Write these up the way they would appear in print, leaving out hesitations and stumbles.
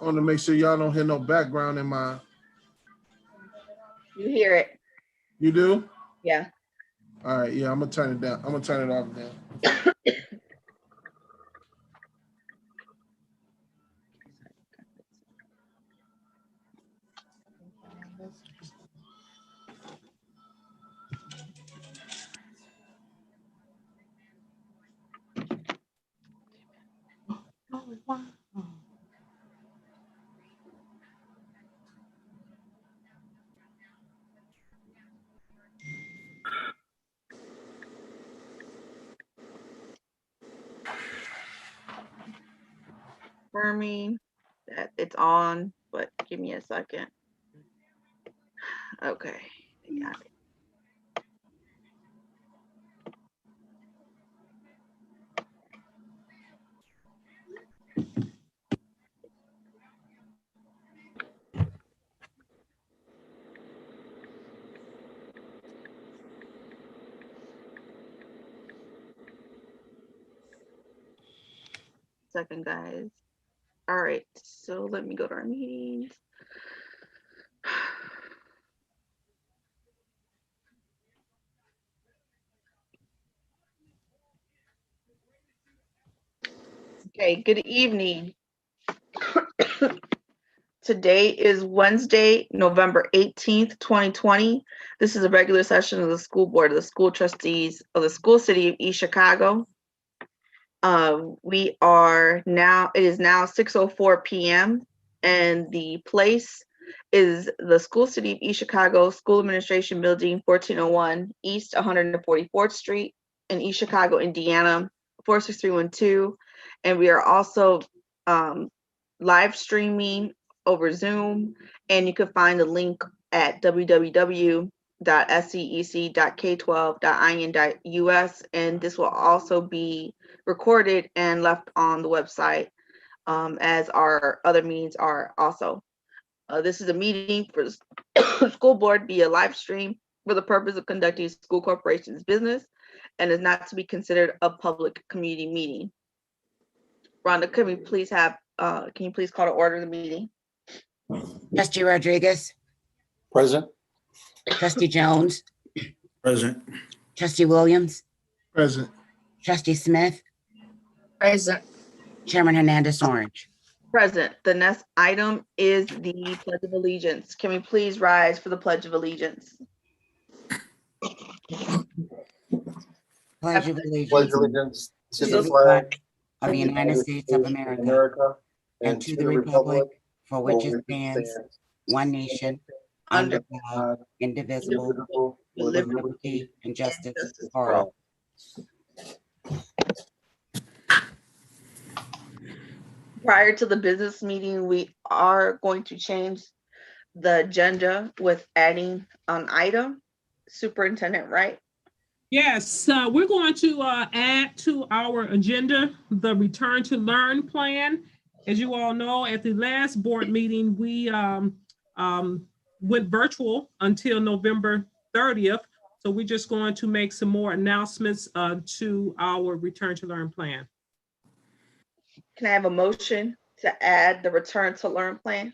I want to make sure y'all don't hear no background in my. You hear it? You do? Yeah. All right. Yeah, I'm gonna turn it down. I'm gonna turn it off now. Oh, wow. Confirming that it's on, but give me a second. Okay, got it. Second, guys. All right, so let me go to our meetings. Okay, good evening. Today is Wednesday, November 18th, 2020. This is a regular session of the school board of the school trustees of the school city of East Chicago. It is now 6:04 p.m. and the place is the school city of East Chicago School Administration Building, 1401 East 144th Street in East Chicago, Indiana, 46312. And we are also live streaming over Zoom, and you can find the link at www.secec.k12.in.us, and this will also be recorded and left on the website, as our other meetings are also. This is a meeting for the school board via live stream for the purpose of conducting school corporation's business and is not to be considered a public community meeting. Rhonda, can you please call to order the meeting? Trustee Rodriguez, Present. Trustee Jones, Present. Trustee Williams, Present. Trustee Smith, Present. Chairman Hernandez Orange. Present. The next item is the Pledge of Allegiance. Can we please rise for the Pledge of Allegiance? Pledge of Pledge allegiance allegiance to to the the flag flag of the United States of America and to the republic for which it stands, one nation, under God, indivisible, with liberty and justice for all. Prior to the business meeting, we are going to change the agenda with adding an item. Superintendent Wright. Yes, we're going to add to our agenda the Return to Learn plan. As you all know, at the last board meeting, we went virtual until November 30th. So we're just going to make some more announcements to our Return to Learn plan. Can I have a motion to add the Return to Learn plan?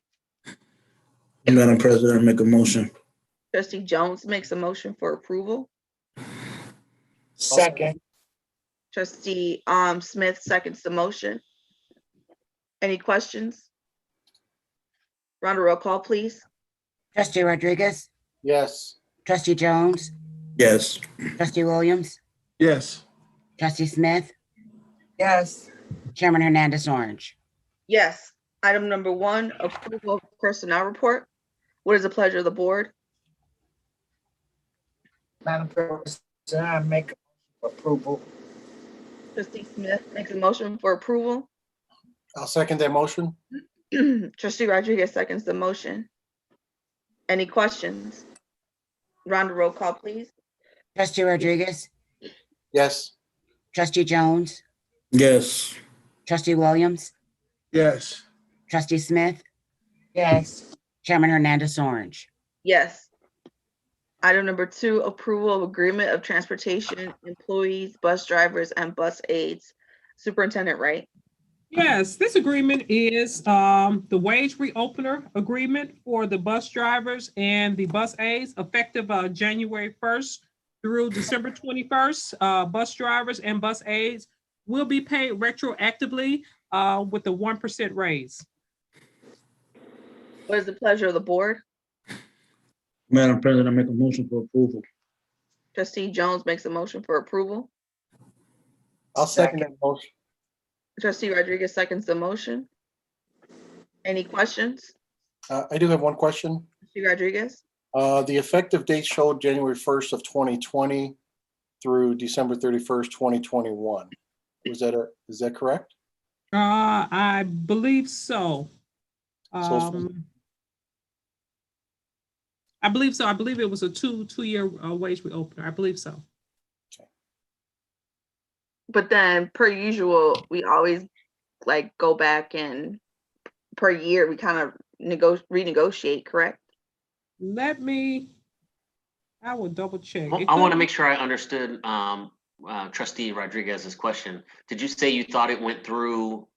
Madam President, make a motion. Trustee Jones makes a motion for approval. Second. Trustee Smith seconds the motion. Any questions? Rhonda, roll call, please. Trustee Rodriguez, Yes. Trustee Jones, Yes. Trustee Williams, Yes. Trustee Smith, Yes. Chairman Hernandez Orange. Yes. Item number 1, approval of personnel report. What is the pleasure of the board? Madam President, I make approval. Trustee Smith makes a motion for approval. I'll second that motion. Trustee Rodriguez seconds the motion. Any questions? Rhonda, roll call, please. Trustee Rodriguez, Yes. Trustee Jones, Yes. Trustee Williams, Yes. Trustee Smith, Yes. Chairman Hernandez Orange. Yes. Item number 2, approval of agreement of transportation employees, bus drivers, and bus aides. Superintendent Wright. Yes, this agreement is the wage reopener agreement for the bus drivers and the bus aides effective January 1st through December 21st. Bus drivers and bus aides will be paid retroactively with the 1% raise. What is the pleasure of the board? Madam President, I make a motion for approval. Trustee Jones makes a motion for approval. I'll second that motion. Trustee Rodriguez seconds the motion. Any questions? I do have one question. Trustee Rodriguez? The effective date showed January 1st of 2020 through December 31st, 2021. Is that correct? I believe so. I believe so. I believe it was a two-year wage reopener. I believe so. But then per usual, we always like go back and per year, we kind of renegotiate, correct? I will double check. I want to make sure I understood Trustee Rodriguez's question. Did you say you thought it went through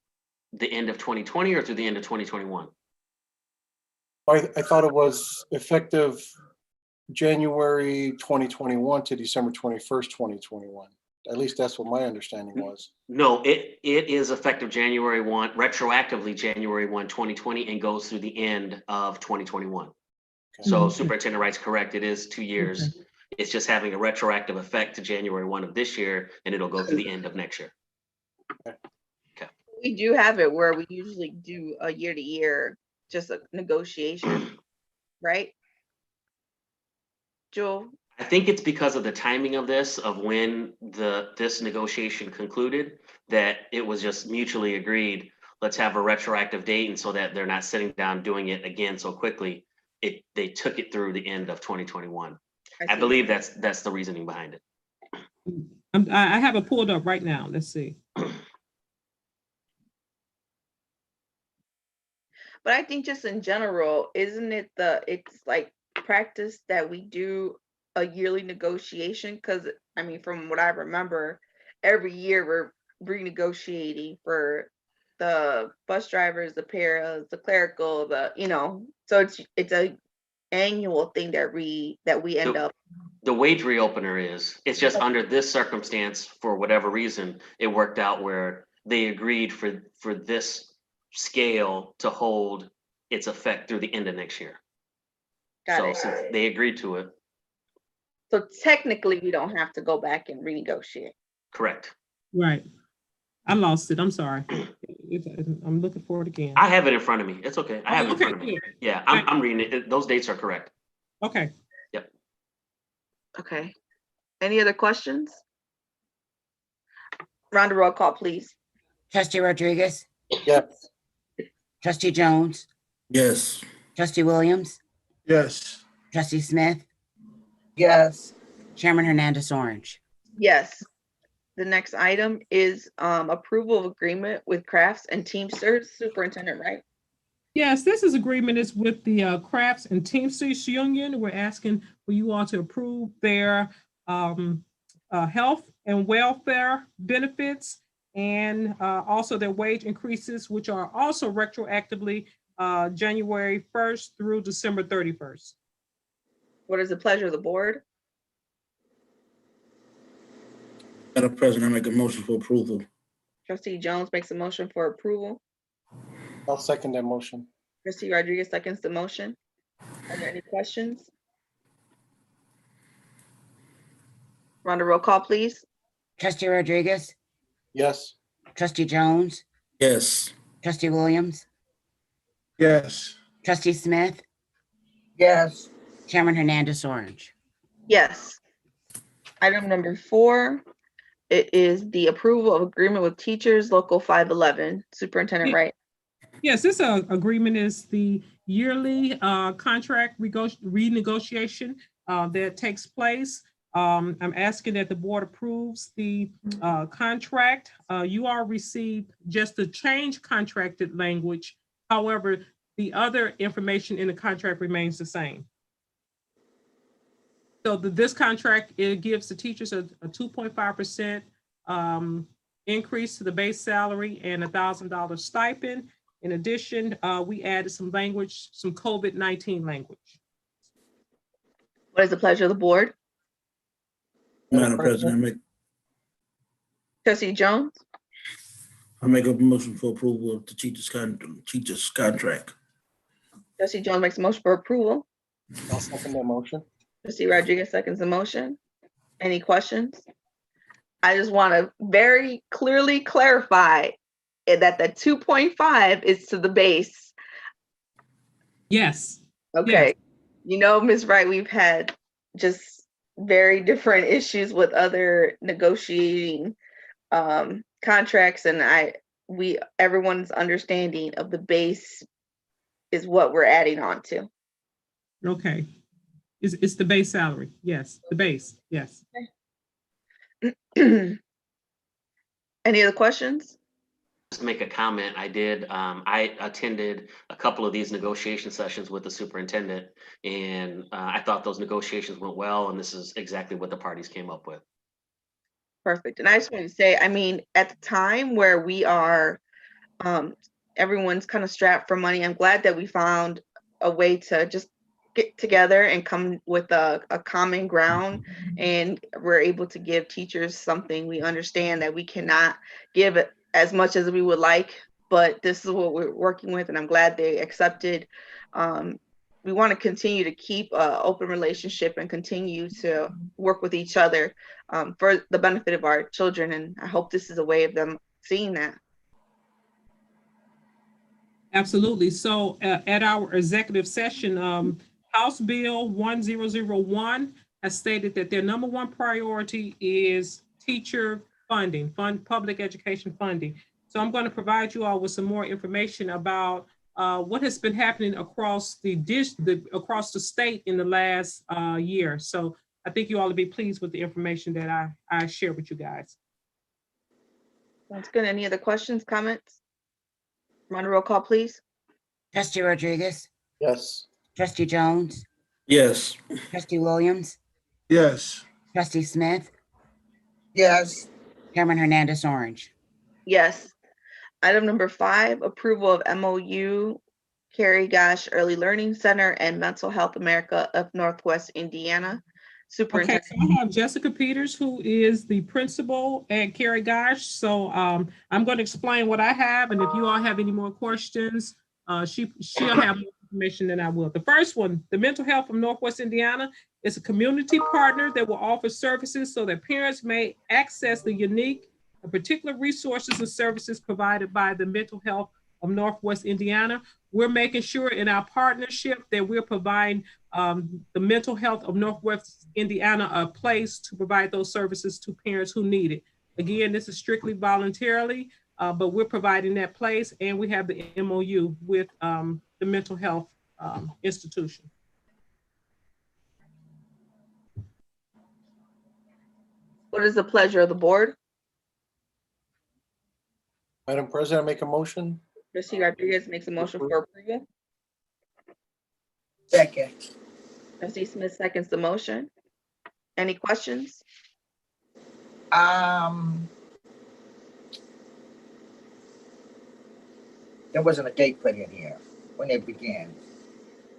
the end of 2020 or through the end of 2021? I thought it was effective January 2021 to December 21st, 2021. At least that's what my understanding was. No, it is effective January 1, retroactively January 1, 2020, and goes through the end of 2021. Okay. So Superintendent Wright's correct. It is 2 years. Okay. It's just having a retroactive effect to January 1 of this year, and it'll go through the end of next year. Okay. We do have it where we usually do a year to year, just a negotiation, right? Jewel? I think it's because of the timing of this, of when this negotiation concluded, that it was just mutually agreed, let's have a retroactive date, and so that they're not sitting down doing it again so quickly. They took it through the end of 2021. I believe that's the reasoning behind it. I have it pulled up right now. Let's see. But I think just in general, isn't it it's like practice that we do a yearly negotiation? Because I mean, from what I remember, every year we're renegotiating for the bus drivers, the paras, the clerical, so it's a annual thing that we end up. The wage reopener it's just under this circumstance, for whatever reason, it worked out where they agreed for this scale to hold its effect through the end of next year. Since they agreed to it. So technically we don't have to go back and renegotiate. Correct. Right. I lost it. I'm sorry. I'm looking for it again. I have it in front of me. It's okay. I have it in front of me. Yeah, I'm reading it. Those dates are correct. Okay. Yep. Okay. Any other questions? Round of roll call, please. Trustee Rodriguez, Yes. Trustee Jones, Yes. Trustee Williams, Yes. Trustee Smith, Yes. Chairman Hernandez Orange. Yes. The next item is approval of agreement with Crafts and Teamsters. Superintendent Wright. Yes, this agreement is with the Crafts and Teamsters Union. We're asking for you all to approve their health and welfare benefits, and also their wage increases, which are also retroactively January 1st through December 31st. What is the pleasure of the board? Madam President, I make a motion for approval. Trustee Jones makes a motion for approval. I'll second that motion. Trustee Rodriguez seconds the motion. Are there any questions? Round of roll call, please. Trustee Rodriguez, Yes. Trustee Jones, Yes. Trustee Williams, Yes. Trustee Smith, Yes. Chairman Hernandez Orange. Yes. Item number 4, it is the approval of agreement with teachers, Local 511. Superintendent Wright. Yes, this agreement is the yearly contract renegotiation that takes place. I'm asking that the board approves the contract. You all received just the change contracted language. However, the other information in the contract remains the same. So this contract, it gives the teachers a 2.5% increase to the base salary and $1,000 stipend. In addition, we added some language, some COVID-19 language. What is the pleasure of the board? Madam President, Trustee Jones, I make a motion for approval of the teacher's contract. Trustee Jones makes a motion for approval. I'll second that motion. Trustee Rodriguez seconds the motion. Any questions? I just want to very clearly clarify that the 2.5 is to the base. Yes. Okay. You know, Ms. Wright, we've had just very different issues with other negotiating contracts, and everyone's understanding of the base is what we're adding on to. Okay. It's the base salary. Yes, the base. Yes. Any other questions? Just make a comment. I attended a couple of these negotiation sessions with the superintendent, and I thought those negotiations went well, and this is exactly what the parties came up with. Perfect. And I just want to say, I mean, at the time where we are, everyone's kind of strapped for money, I'm glad that we found a way to just get together and come with a common ground, and we're able to give teachers something. We understand that we cannot give it as much as we would like, but this is what we're working with, and I'm glad they accepted. We want to continue to keep an open relationship and continue to work with each other for the benefit of our children, and I hope this is a way of them seeing that. Absolutely. So at our executive session, House Bill 1001 has stated that their number one priority is teacher funding, public education funding. So I'm going to provide you all with some more information about what has been happening across across the state in the last year. So I think you all will be pleased with the information that I share with you guys. Sounds good. Any other questions, comments? Run a roll call, please. Trustee Rodriguez, Yes. Trustee Jones, Yes. Trustee Williams, Yes. Trustee Smith, Yes. Chairman Hernandez Orange. Yes. Item number 5, approval of MOU Carrie Gosh Early Learning Center and Mental Health America of Northwest Indiana. Okay, Superintendent. so I have Jessica Peters, who is the principal at Carrie Gosh. So I'm going to explain what I have, and if you all have any more questions, she'll have more information than I will. The first one, the Mental Health of Northwest Indiana, is a community partner that will offer services so that parents may access the unique and particular resources and services provided by the Mental Health of Northwest Indiana. We're making sure in our partnership that we're providing the Mental Health of Northwest Indiana a place to provide those services to parents who need it. Again, this is strictly voluntarily, but we're providing that place, and we have the MOU with the mental health institution. What is the pleasure of the board? Madam President, I make a motion. Trustee Rodriguez makes a motion for approval. Second. Trustee Smith seconds the motion. Any questions? There wasn't a date put in here when they began.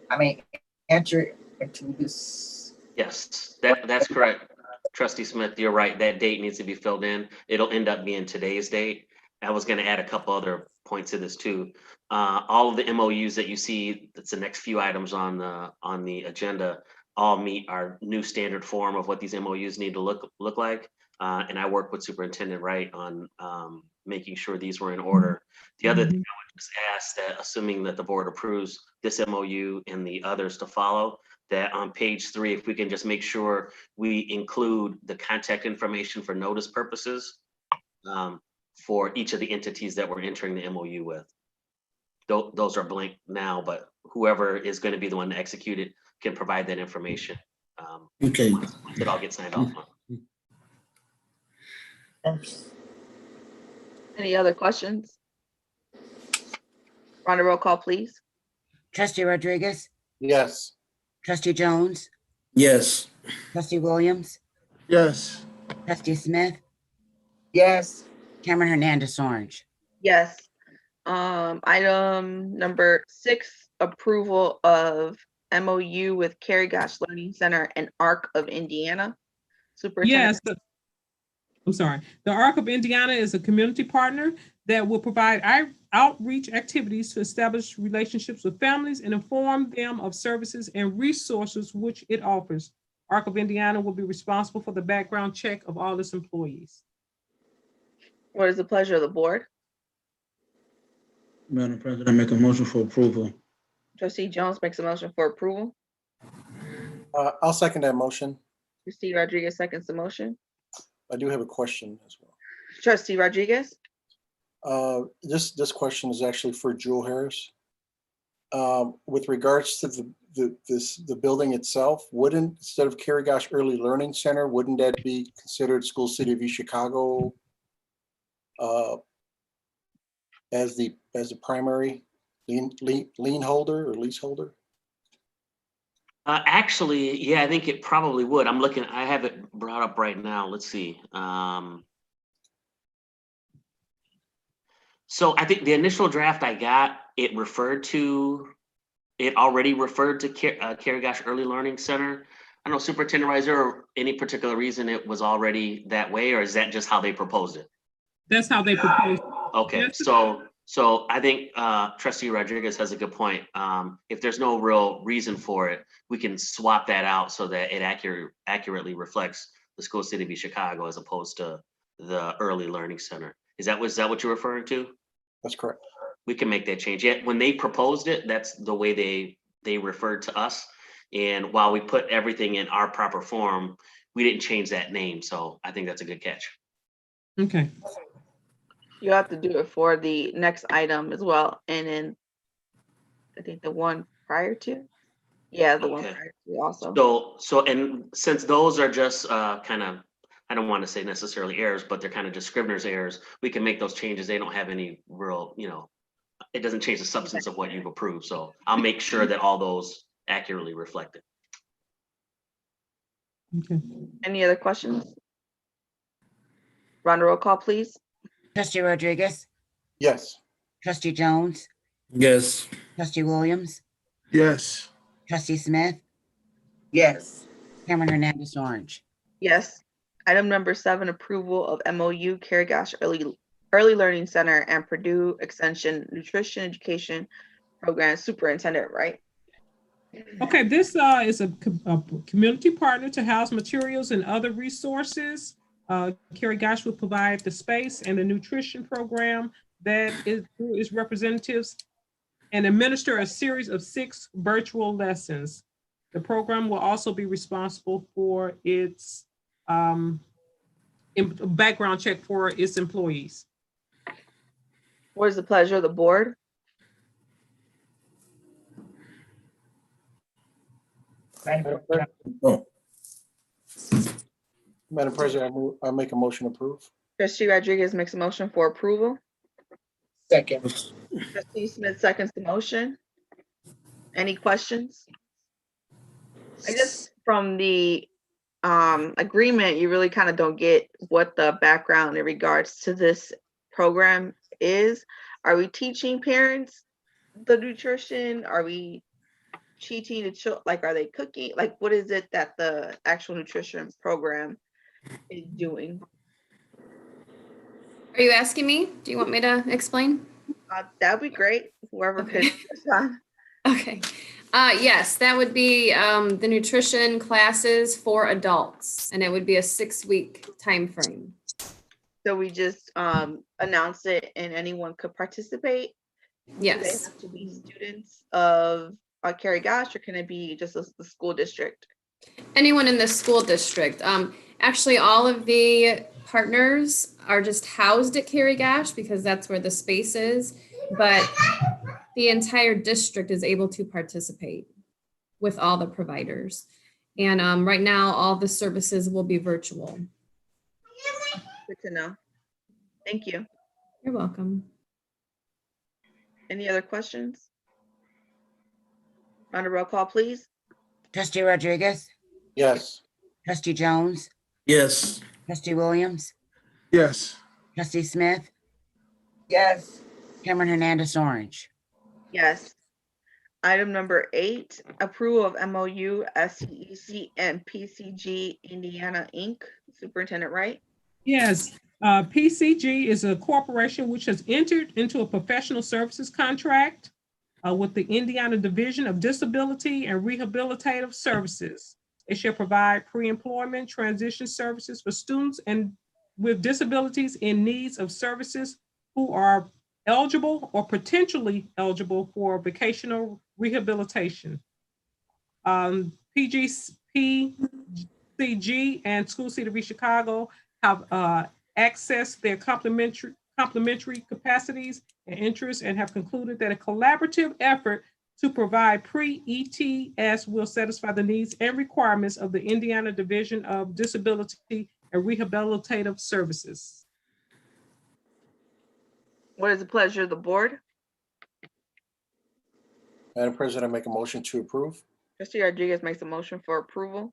I mean, enter into this. Yes, that's correct. Trustee Smith, you're right. That date needs to be filled in. It'll end up being today's date. I was going to add a couple other points to this too. All of the MOUs that you see, that's the next few items on the agenda, all meet our new standard form of what these MOUs need to look like. And I work with Superintendent Wright on making sure these were in order. The other thing I would just ask, that assuming that the board approves this MOU and the others to follow, that on page 3, if we can just make sure we include the contact information for notice purposes for each of the entities that we're entering the MOU with. Those are blank now, but whoever is going to be the one to execute it can provide that information. Okay. It all gets signed off on. Any other questions? Run a roll call, please. Trustee Rodriguez, Yes. Trustee Jones, Yes. Trustee Williams, Yes. Trustee Smith, Yes. Cameron Hernandez Orange. Yes. Item number 6, approval of MOU with Cary Gosh Learning Center and ARC of Indiana. Superintendent. Yes, I'm sorry. The ARC of Indiana is a community partner that will provide outreach activities to establish relationships with families and inform them of services and resources which it offers. ARC of Indiana will be responsible for the background check of all its employees. What is the pleasure of the board? Madam President, I make a motion for approval. Trustee Jones makes a motion for approval. I'll second that motion. Trustee Rodriguez seconds the motion. I do have a question as well. Trustee Rodriguez? This question is actually for Jewel Harris. With regards to the building itself, wouldn't, instead of Cary Gosh Early Learning Center, wouldn't that be considered School City of East Chicago as the primary lien holder or leaseholder? Actually, yeah, I think it probably would. I'm looking, I have it brought up right now. Let's see. So I think the initial draft I got, it already referred to Cary Gosh Early Learning Center. I don't know, Superintendent Riser, or any particular reason it was already that way, or is that just how they proposed it? That's how they propose. Okay, Yes. so I think Trustee Rodriguez has a good point. If there's no real reason for it, we can swap that out so that it accurately reflects the School City of Chicago as opposed to the Early Learning Center. Is that what you're referring to? That's correct. We can make that change. Yeah, when they proposed it, that's the way they referred to us. And while we put everything in our proper form, we didn't change that name. So I think that's a good catch. Okay. You have to do it for the next item as well. And then I think the one prior to. Yeah, the one Okay. prior to also. So and since those are just kind of, I don't want to say necessarily errors, but they're kind of just Scrivener's errors, we can make those changes. They don't have any real, it doesn't change the substance of what you've approved. So I'll make sure that all those accurately reflect it. Okay. Any other questions? Run roll call, please. Trustee Rodriguez, Yes. Trustee Jones, Yes. Trustee Williams, Yes. Trustee Smith, Yes. Cameron Hernandez Orange. Yes. Item number 7, approval of MOU Cary Gosh Early Learning Center and Purdue Extension Nutrition Education Program Superintendent, right? Okay, this is a community partner to house materials and other resources. Cary Gosh will provide the space and the nutrition program that is through its representatives and administer a series of 6 virtual lessons. The program will also be responsible for its background check for its employees. What is the pleasure of the board? Oh, Madam President, I make a motion to approve. Trustee Rodriguez makes a motion for approval. Second. Trustee Smith seconds the motion. Any questions? I guess from the agreement, you really kind of don't get what the background in regards to this program is. Are we teaching parents the nutrition? Are we teaching the children? Like, are they cooking? Like, what is it that the actual nutrition program is doing? Are you asking me? Do you want me to explain? That'd be great. Whoever could. Okay. Yes, that would be the nutrition classes for adults, and it would be a 6-week time frame. So we just announce it and anyone could participate? Do they Yes. have to be students of Cary Gosh, or can it be just the school district? Anyone in the school district. Actually, all of the partners are just housed at Cary Gosh because that's where the space is, but the entire district is able to participate with all the providers. And right now, all the services will be virtual. Good to know. Thank you. You're welcome. Any other questions? On a roll call, please. Trustee Rodriguez, Yes. Trustee Jones, yes. Trustee Williams, Yes. Trustee Smith, Yes. Cameron Hernandez Orange. Yes. Item number 8, approval of MOU, SCEC, and PCG Indiana, Inc. Superintendent Wright? Yes, PCG is a corporation which has entered into a professional services contract with the Indiana Division of Disability and Rehabilitative Services. It shall provide pre-employment transition services for students and with disabilities in needs of services who are eligible or potentially eligible for vocational rehabilitation. PCG and School City of East Chicago have accessed their complementary capacities and interests and have concluded that a collaborative effort to provide pre-ETS will satisfy the needs and requirements of the Indiana Division of Disability and Rehabilitative Services. What is the pleasure of the board? Madam President, I make a motion to approve. Trustee Rodriguez makes a motion for approval.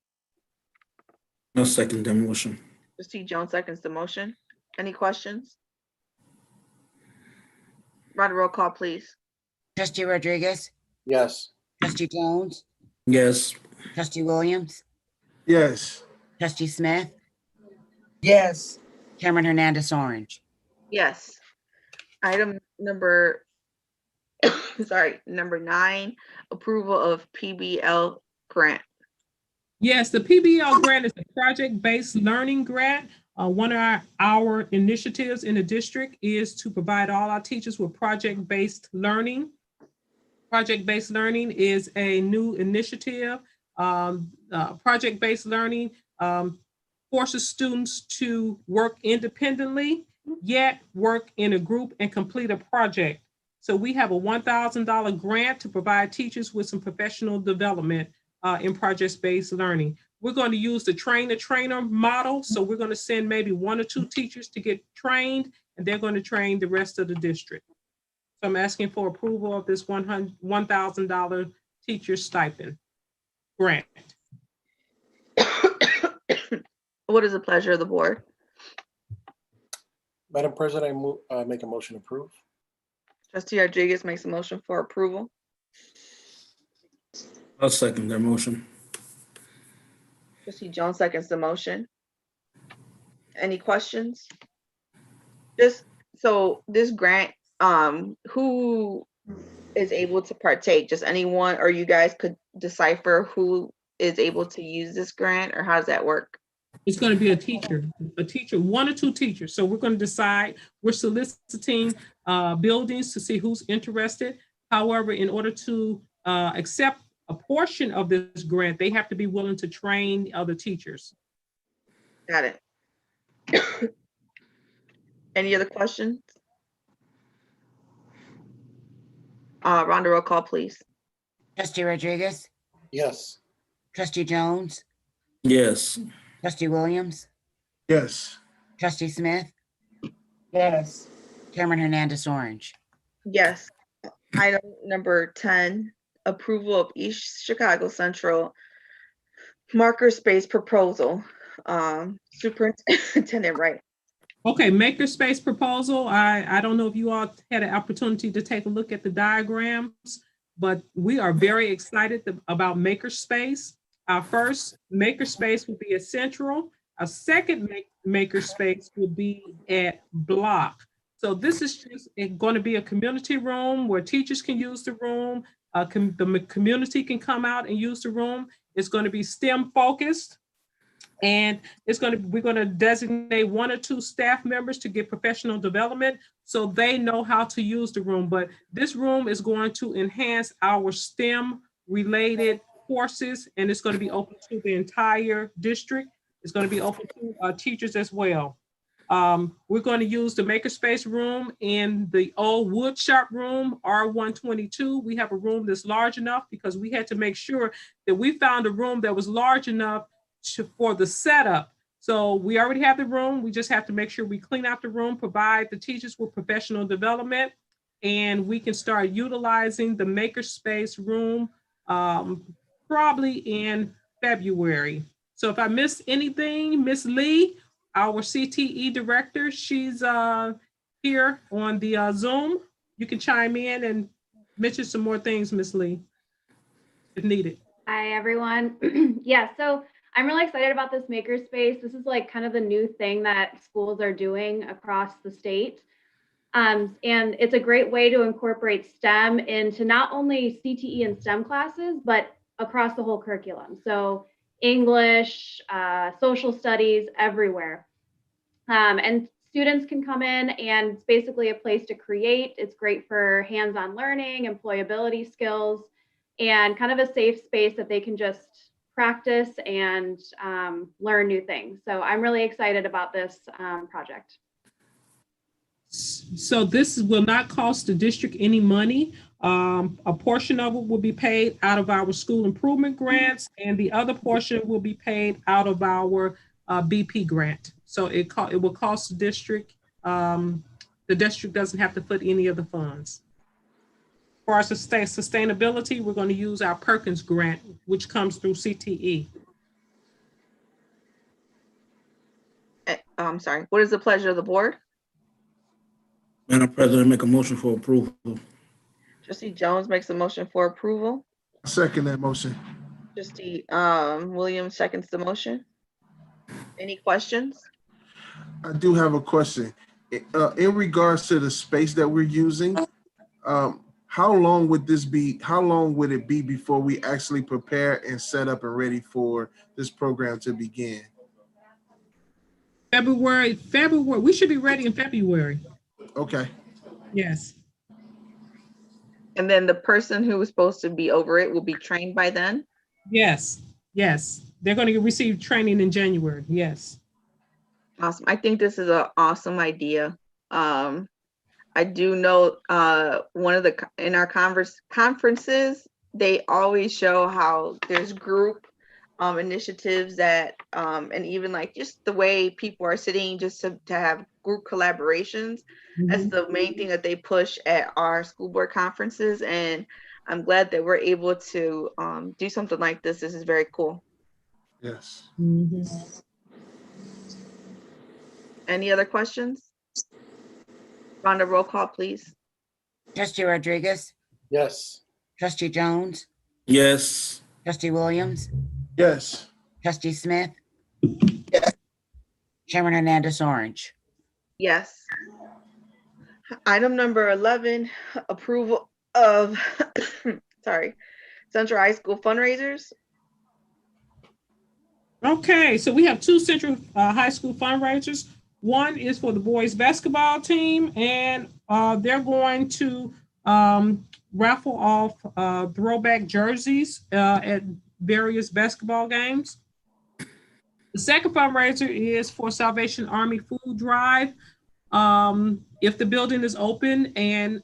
I'll second that motion. Trustee Jones seconds the motion. Any questions? Run roll call, please. Trustee Rodriguez, Yes. Trustee Jones, Yes. Trustee Williams, Yes. Trustee Smith, Yes. Cameron Hernandez Orange. Yes. Item number, number 9, approval of PBL grant. Yes, the PBL grant is a project-based learning grant. One of our initiatives in the district is to provide all our teachers with project-based learning. Project-based learning is a new initiative. Project-based learning forces students to work independently, yet work in a group and complete a project. So we have a $1,000 grant to provide teachers with some professional development in project-based learning. We're going to use the train-the-trainer model. So we're going to send maybe 1 or 2 teachers to get trained, and they're going to train the rest of the district. So I'm asking for approval of this $1,000 teacher stipend grant. What is the pleasure of the board? Madam President, I make a motion to approve. Trustee Rodriguez makes a motion for approval. I'll second that motion. Trustee Jones seconds the motion. Any questions? Just so this grant, who is able to partake? Just anyone, or you guys could decipher who is able to use this grant, or how does that work? It's going to be a teacher, 1 or 2 teachers. So we're going to decide, we're soliciting buildings to see who's interested. However, in order to accept a portion of this grant, they have to be willing to train other teachers. Got it. Any other questions? Rhonda, roll call, please. Trustee Rodriguez, Yes. Trustee Jones, Yes. Trustee Williams, Yes. Trustee Smith, Yes. Cameron Hernandez Orange. Yes. Item number 10, approval of East Chicago Central marker space proposal. Superintendent Wright. Okay, makerspace proposal. I don't know if you all had an opportunity to take a look at the diagrams, but we are very excited about makerspace. Our first makerspace will be at Central. Our second makerspace will be at Block. So this is just going to be a community room where teachers can use the room. The community can come out and use the room. It's going to be STEM focused. And we're going to designate 1 or 2 staff members to get professional development so they know how to use the room. But this room is going to enhance our STEM related courses, and it's going to be open to the entire district. It's going to be open to teachers as well. We're going to use the makerspace room in the old wood shop room, R122. We have a room that's large enough because we had to make sure that we found a room that was large enough for the setup. So we already have the room. We just have to make sure we clean out the room, provide the teachers with professional development, and we can start utilizing the makerspace room probably in February. So if I missed anything, Ms. Lee, our CTE director. She's here on the Zoom. You can chime in and mention some more things, Ms. Lee, if needed. Hi, everyone. Yeah, so I'm really excited about this makerspace. This is like kind of the new thing that schools are doing across the state. And it's a great way to incorporate STEM into not only CTE and STEM classes, but across the whole curriculum. So English, social studies, everywhere. And students can come in and it's basically a place to create. It's great for hands-on learning, employability skills, and kind of a safe space that they can just practice and learn new things. So I'm really excited about this project. So this will not cost the district any money. A portion of it will be paid out of our school improvement grants, and the other portion will be paid out of our BP grant. So it will cost the district. The district doesn't have to put any of the funds. For our sustainability, we're going to use our Perkins grant, which comes through CTE. I'm sorry, what is the pleasure of the board? Madam President, make a motion for approval. Trustee Jones makes a motion for approval. Second that motion. Trustee Williams seconds the motion. Any questions? I do have a question. In regards to the space that we're using, how long would this be? How long would it be before we actually prepare and set up and ready for this program to begin? February, we should be ready in February. Okay. Yes. And then the person who was supposed to be over it will be trained by then? Yes. They're going to receive training in January. Yes. Awesome. I think this is an awesome idea. I do know one of in our conferences, they always show how there's group initiatives that, and even like just the way people are sitting just to have group collaborations. That's the main thing that they push at our school board conferences. And I'm glad that we're able to do something like this. This is very cool. Yes. Any other questions? Rhonda, roll call, please. Trustee Rodriguez, Yes. Trustee Jones, Yes. Trustee Williams, Yes. Trustee Smith. Chairman Hernandez Orange. Yes. Item number 11, approval of, sorry, Central High School fundraisers. Okay, so we have two Central High School fundraisers. One is for the boys basketball team, and they're going to raffle off throwback jerseys at various basketball games. The second fundraiser is for Salvation Army food drive. If the building is open and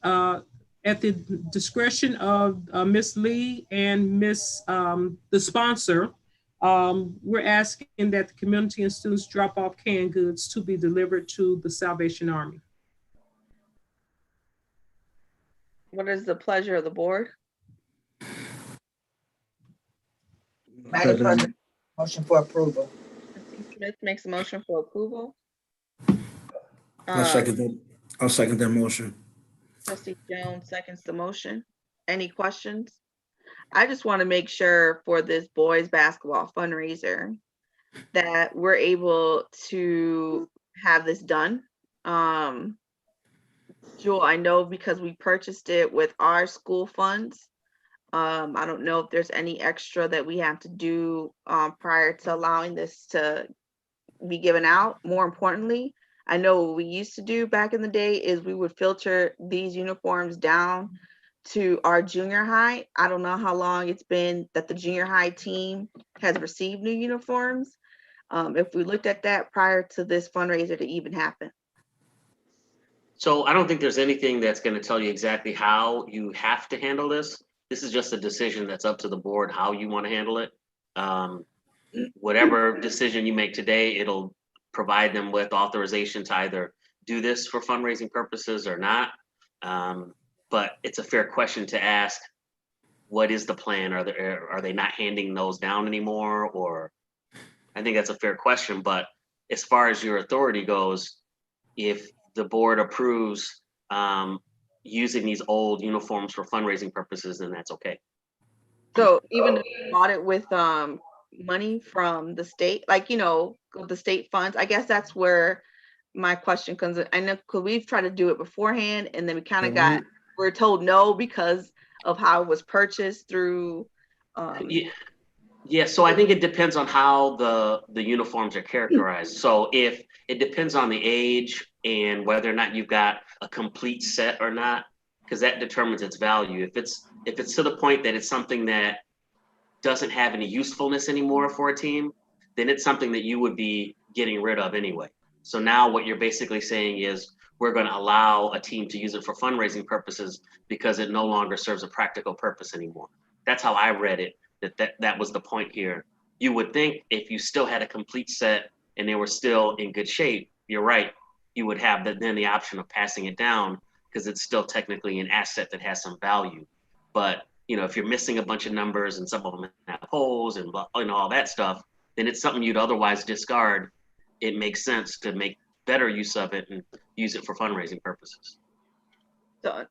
at the discretion of Ms. Lee and the sponsor, we're asking that the community and students drop off canned goods to be delivered to the Salvation Army. What is the pleasure of the board? Madam President, motion for approval. Trustee Smith makes a motion for approval. I'll second that motion. Trustee Jones seconds the motion. Any questions? I just want to make sure for this boys basketball fundraiser that we're able to have this done. Jewel, I know because we purchased it with our school funds. I don't know if there's any extra that we have to do prior to allowing this to be given out. More importantly, I know what we used to do back in the day is we would filter these uniforms down to our junior high. I don't know how long it's been that the junior high team has received new uniforms. If we looked at that prior to this fundraiser to even happen. So I don't think there's anything that's going to tell you exactly how you have to handle this. This is just a decision that's up to the board, how you want to handle it. Whatever decision you make today, it'll provide them with authorization to either do this for fundraising purposes or not. But it's a fair question to ask, what is the plan? Are they not handing those down anymore? Or I think that's a fair question, but as far as your authority goes, if the board approves using these old uniforms for fundraising purposes, then that's okay. So even if you bought it with money from the state, like, you know, the state funds, I guess that's where my question comes in. I know, because we've tried to do it beforehand, and then we kind of we're told no because of how it was purchased through. Yeah, so I think it depends on how the uniforms are characterized. So if it depends on the age and whether or not you've got a complete set or not, because that determines its value. If it's to the point that it's something that doesn't have any usefulness anymore for a team, then it's something that you would be getting rid of anyway. So now what you're basically saying is we're going to allow a team to use it for fundraising purposes because it no longer serves a practical purpose anymore. That's how I read it. That was the point here. You would think if you still had a complete set and they were still in good shape, you're right, you would have then the option of passing it down because it's still technically an asset that has some value. But you know, if you're missing a bunch of numbers and some of them have holes and all that stuff, then it's something you'd otherwise discard. It makes sense to make better use of it and use it for fundraising purposes. So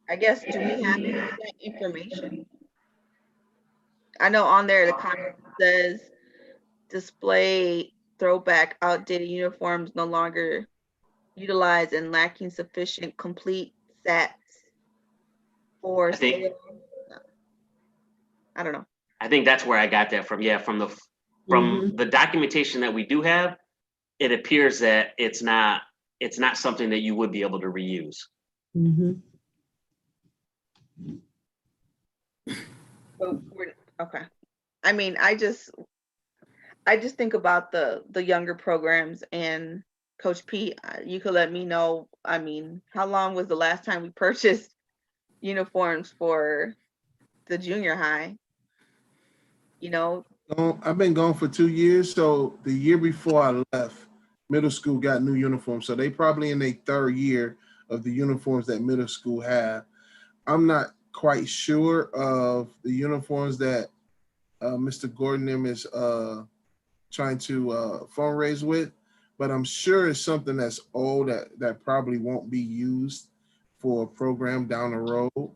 I guess, do we have that information? I know on there the comment says display throwback outdated uniforms no longer utilized and lacking sufficient complete sets for I don't know. I think that's where I got that from. Yeah, from the documentation that we do have, it appears that it's not something that you would be able to reuse. Okay. I mean, I just think about the younger programs, and Coach P, you could let me know. I mean, how long was the last time we purchased uniforms for the junior high? You know, I've been gone for 2 years. So the year before I left, middle school got new uniforms. So they probably in their 3rd year of the uniforms that middle school had. I'm not quite sure of the uniforms that Mr. Gordon is trying to fundraise with, but I'm sure it's something that's old that probably won't be used for a program down the road.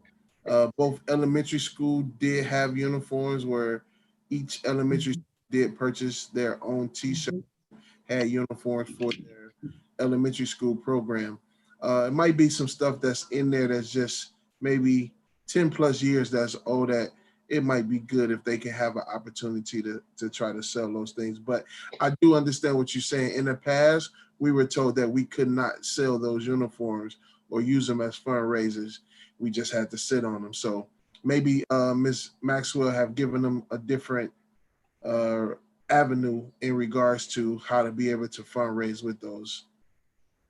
Both elementary school did have uniforms where each elementary school did purchase their own t-shirt, had uniforms for their elementary school program. It might be some stuff that's in there that's just maybe 10 plus years that's old, that it might be good if they can have an opportunity to try to sell those things. But I do understand what you're saying. In the past, we were told that we could not sell those uniforms or use them as fundraisers. We just had to sit on them. So maybe Ms. Maxwell have given them a different avenue in regards to how to be able to fundraise with those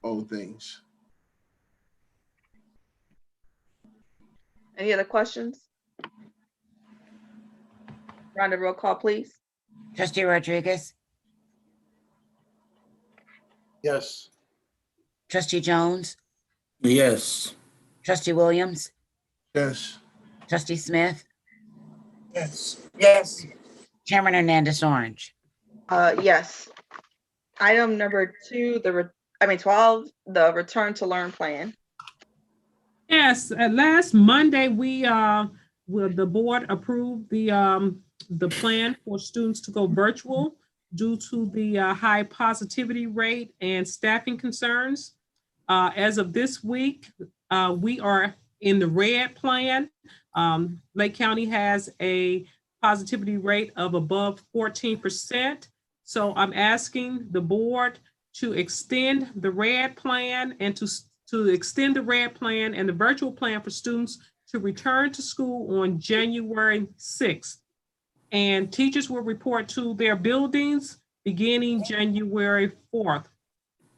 old things. any other questions? Round of roll call, please. Trustee Rodriguez, Yes. Trustee Jones, Yes. Trustee Williams, Yes. Trustee Smith, Yes. Chairman Hernandez Orange. Yes. Item number 12, the return to learn plan. Yes, last Monday, the board approved the plan for students to go virtual due to the high positivity rate and staffing concerns. As of this week, we are in the red plan. Lake County has a positivity rate of above 14%. So I'm asking the board to extend the red plan and to extend the red plan and the virtual plan for students to return to school on January 6th. And teachers will report to their buildings beginning January 4th.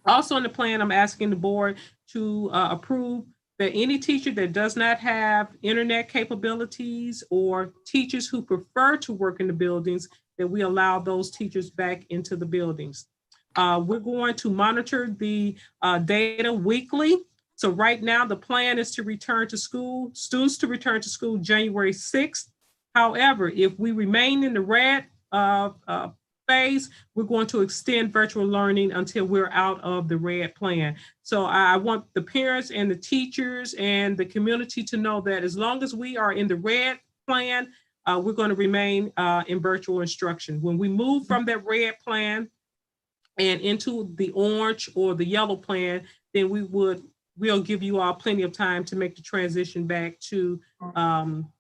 Also in the plan, I'm asking the board to approve that any teacher that does not have internet capabilities or teachers who prefer to work in the buildings, that we allow those teachers back into the buildings. We're going to monitor the data weekly. So right now the plan is to return to school, students to return to school January 6th. However, if we remain in the red phase, we're going to extend virtual learning until we're out of the red plan. So I want the parents and the teachers and the community to know that as long as we are in the red plan, we're going to remain in virtual instruction. When we move from that red plan and into the orange or the yellow plan, then we'll give you all plenty of time to make the transition back to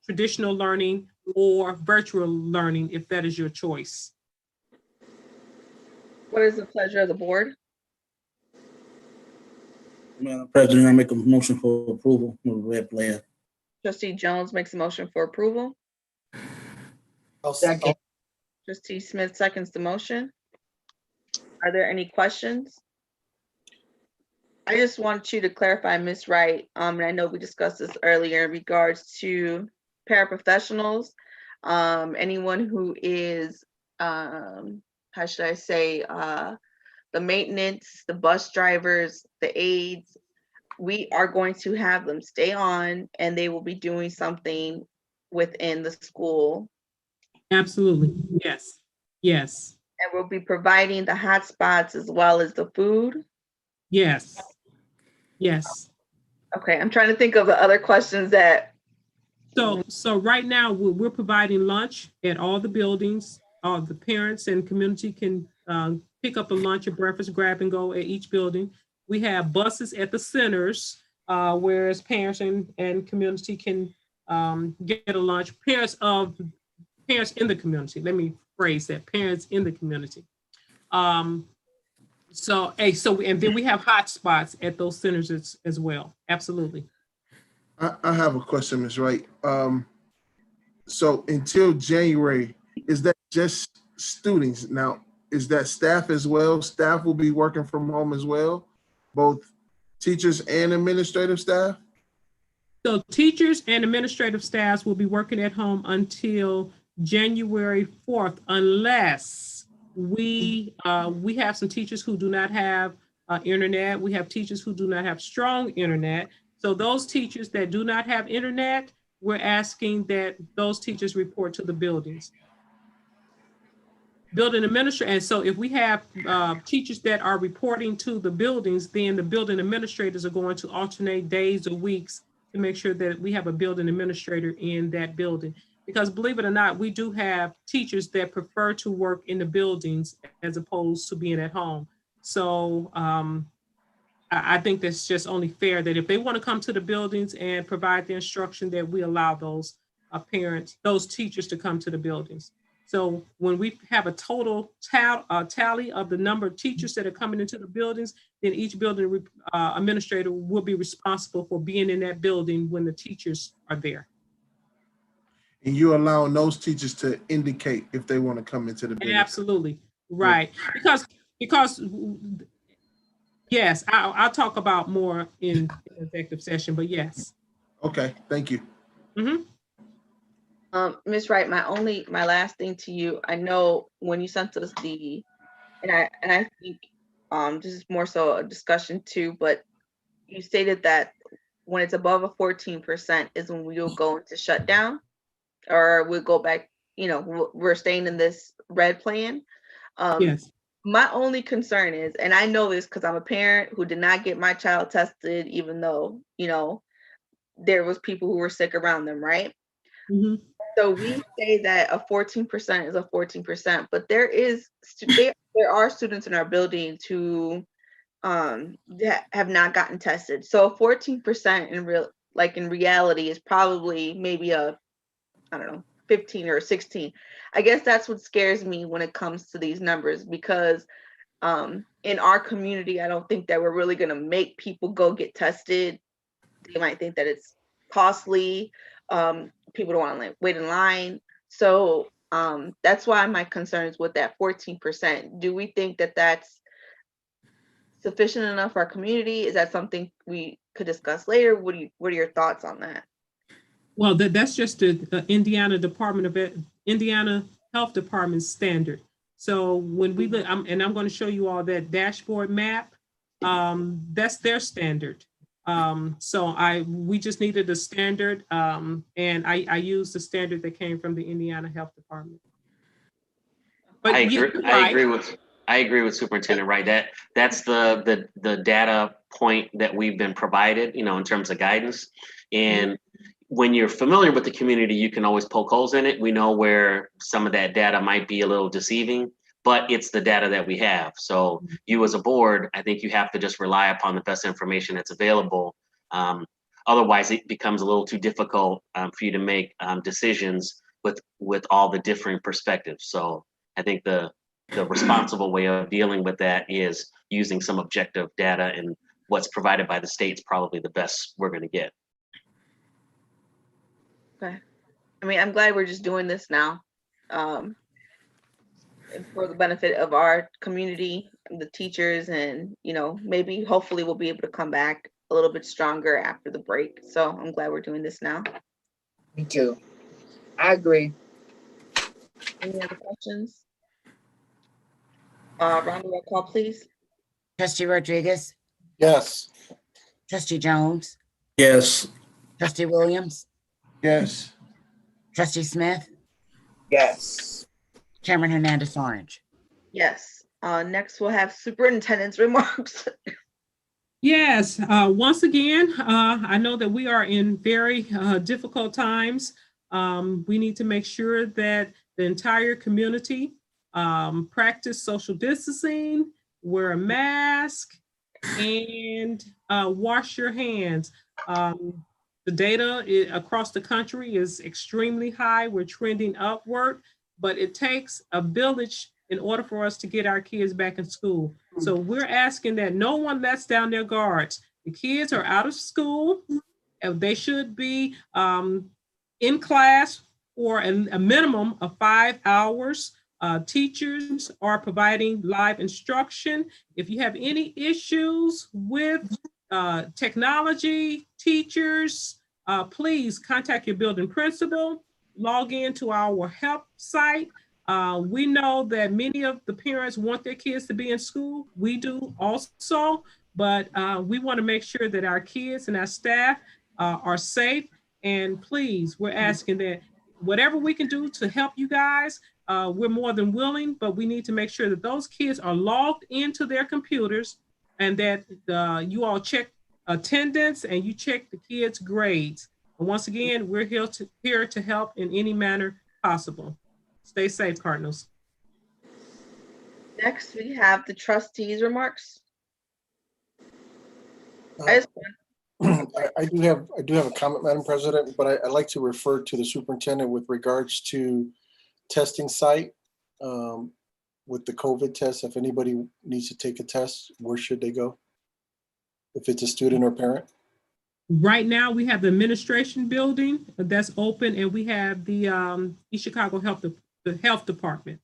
traditional learning or virtual learning, if that is your choice. What is the pleasure of the board? Madam President, I make a motion for approval of the red plan. Trustee Jones makes a motion for approval. I'll Second. Trustee Smith seconds the motion. Are there any questions? I just want you to clarify, Ms. Wright, and I know we discussed this earlier in regards to paraprofessionals, anyone who is, how should I say, the maintenance, the bus drivers, the aides, we are going to have them stay on and they will be doing something within the school. Absolutely. Yes. Yes. And we'll be providing the hotspots as well as the food. Yes. Yes. Okay, I'm trying to think of the other questions that. So right now we're providing lunch at all the buildings. All the parents and community can pick up a lunch or breakfast, grab and go at each building. We have buses at the centers, whereas parents and community can get a lunch. Parents in the community. Let me phrase that. Parents in the community. And then we have hotspots at those centers as well. Absolutely. I have a question, Ms. Wright. So until January, is that just students? Now, is that staff as well? Staff will be working from home as well, both teachers and administrative staff? So teachers and administrative staffs will be working at home until January 4th, unless we have some teachers who do not have internet. We have teachers who do not have strong internet. So those teachers that do not have internet, we're asking that those teachers report to the buildings. Building administrator, and so if we have teachers that are reporting to the buildings, then the building administrators are going to alternate days or weeks to make sure that we have a building administrator in that building. Because believe it or not, we do have teachers that prefer to work in the buildings as opposed to being at home. So I think that's just only fair that if they want to come to the buildings and provide the instruction, that we allow those parents, those teachers to come to the buildings. So when we have a total tally of the number of teachers that are coming into the buildings, then each building administrator will be responsible for being in that building when the teachers are there. And you're allowing those teachers to indicate if they want to come into the building? Absolutely, right. Because yes, I'll talk about more in executive session, but yes. Okay, thank you. Mm-hmm. Ms. Wright, my last thing to you, I know when you sent us and I think this is more so a discussion too, but you stated that when it's above a 14% is when we'll go into shutdown, or we'll go back, we're staying in this red plan. Yes. My only concern is, and I know this because I'm a parent who did not get my child tested, even though, there was people who were sick around them, right? Mm-hmm. So we say that a 14% is a 14%, but there are students in our building who that have not gotten tested. So 14% in reality is probably maybe I don't know, 15 or 16. I guess that's what scares me when it comes to these numbers, because in our community, I don't think that we're really going to make people go get tested. They might think that it's costly. People don't want to wait in line. So that's why my concerns with that 14%. Do we think that that's sufficient enough for our community? Is that something we could discuss later? What are your thoughts on that? Well, that's just the Indiana Health Department standard. So when we look, and I'm going to show you all that dashboard map, that's their standard. So we just needed a standard, and I used the standard that came from the Indiana Health Department. But I you're agree. right. I agree with Superintendent Wright. That's the data point that we've been provided, in terms of guidance. And when you're familiar with the community, you can always poke holes in it. We know where some of that data might be a little deceiving, but it's the data that we have. So you as a board, I think you have to just rely upon the best information that's available. Otherwise, it becomes a little too difficult for you to make decisions with all the different perspectives. So I think the responsible way of dealing with that is using some objective data, and what's provided by the state's probably the best we're going to get. Okay. I mean, I'm glad we're just doing this now, for the benefit of our community, the teachers, and, maybe hopefully we'll be able to come back a little bit stronger after the break. So I'm glad we're doing this now. Me too. I agree. Any other questions? Round of roll call, please. Trustee Rodriguez, Yes. trustee Jones, Yes. trustee Williams, Yes. trustee Smith, Yes. Chairman Hernandez Orange. Yes. Next we'll have superintendent's remarks. Yes, once again, I know that we are in very difficult times. We need to make sure that the entire community practice social distancing, wear a mask, and wash your hands. The data across the country is extremely high. We're trending upward, but it takes a village in order for us to get our kids back in school. So we're asking that no one lets down their guards. The kids are out of school. They should be in class for a minimum of 5 hours. Teachers are providing live instruction. If you have any issues with technology, teachers, please contact your building principal, log into our help site. We know that many of the parents want their kids to be in school. We do also, but we want to make sure that our kids and our staff are safe. And please, we're asking that whatever we can do to help you guys, we're more than willing, but we need to make sure that those kids are logged into their computers and that you all check attendance and you check the kids' grades. And once again, we're here to help in any manner possible. Stay safe, Cardinals. Next, we have the trustees' remarks. I do have a comment, Madam President, but I'd like to refer to the superintendent with regards to testing site with the COVID test. If anybody needs to take a test, where should they go? If it's a student or parent? Right now, we have the administration building that's open, and we have the East Chicago Health Department.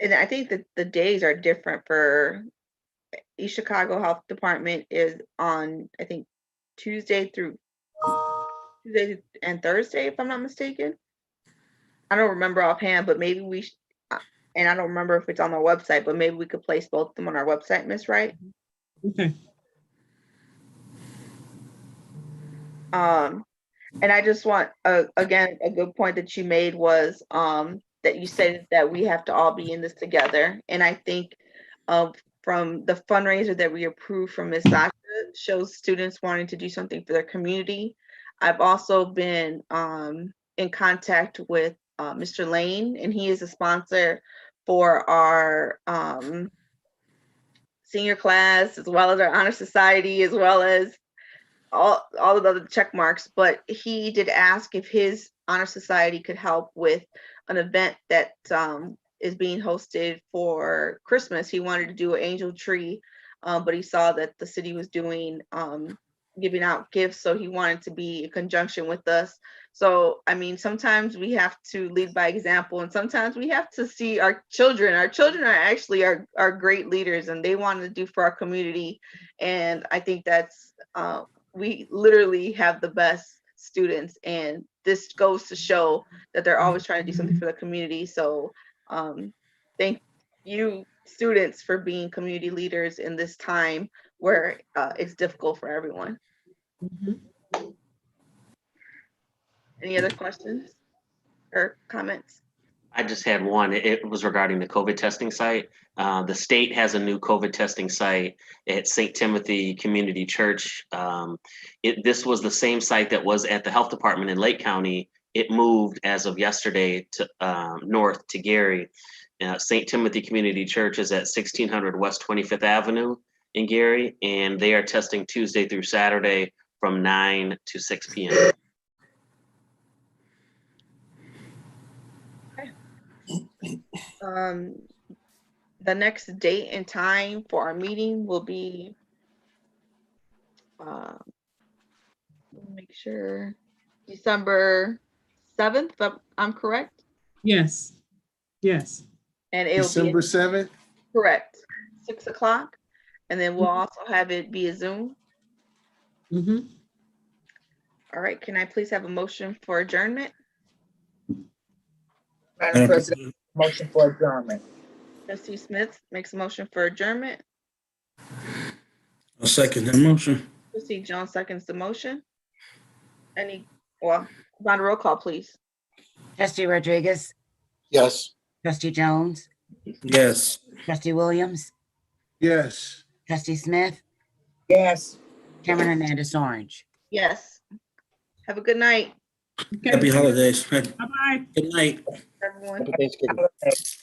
And I think that the days are different for East Chicago Health Department is on, I think, Tuesday and Thursday, if I'm not mistaken. I don't remember offhand, but maybe and I don't remember if it's on their website, but maybe we could place both of them on our website, Miss Wright. Okay. And I just want, again, a good point that you made was that you said that we have to all be in this together. And I think from the fundraiser that we approved from Ms. Sasha shows students wanting to do something for their community. I've also been in contact with Mr. Lane, and he is a sponsor for our senior class, as well as our honor society, as well as all of the other check marks. But he did ask if his honor society could help with an event that is being hosted for Christmas. He wanted to do an angel tree, but he saw that the city was doing giving out gifts, so he wanted to be in conjunction with us. So, I mean, sometimes we have to lead by example, and sometimes we have to see our children. Our children are actually our great leaders, and they want to do for our community. And I think that's, we literally have the best students, and this goes to show that they're always trying to do something for the community. So thank you students for being community leaders in this time where it's difficult for everyone. Mhm. Any other questions or comments? I just had one. It was regarding the COVID testing site. The state has a new COVID testing site at St. Timothy Community Church. This was the same site that was at the health department in Lake County. It moved as of yesterday to north to Gary. St. Timothy Community Church is at 1600 West 25th Avenue in Gary, and they are testing Tuesday through Saturday from 9 to 6 p.m. The next date and time for our meeting will be, make sure, December 7th, if I'm correct? Yes, yes. And it'll be December 7th? correct, 6 o'clock. And then we'll also have it via Zoom. Mm-hmm. All right, can I please have a motion for adjournment? Madam President, motion for adjournment. Trustee Smith makes a motion for adjournment. I'll second that motion. Trustee Jones seconds the motion. Well, round roll call, please. Trustee Rodriguez, Yes. trustee Jones, Yes. trustee Williams, Yes. trustee Smith, Yes. Chairman Hernandez Orange. Yes. Have a good night, Okay. Happy holidays. Bye-bye. Good night. everyone. Happy Thanksgiving. Holiday.